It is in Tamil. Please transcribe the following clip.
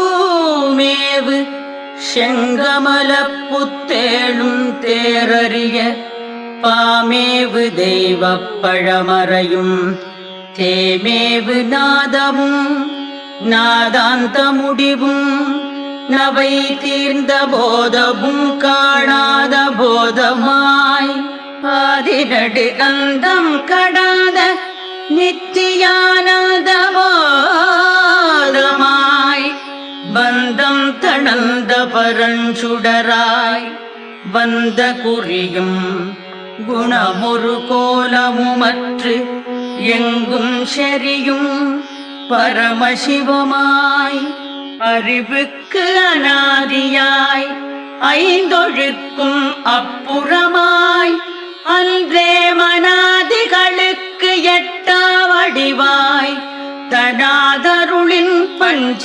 பூமேவு செங்கமலப் புத்தேளும் தேரறிய பாமேவு தெய்வப் பழமறையும் தேமேவு நாதமும் நாதாந்த முடிவும் நவை தீர்ந்த போதமும் காணாத போதமாய் ஆதிநடு அந்தம் கடாத நித்தியானந்தமாய் பந்தம் தணந்த பரஞ்சுடராய் வந்த குறியும் குணமொரு கோலமுமற்று எங்கும் செறியும் பரமசிவமாய் அறிவுக்கு அநாதியாய் ஐந்தொழுக்கும் அப்புறமாய் அன்றே மனாதிகளுக்கு எட்டா வடிவாய் தனாதருளின் பஞ்ச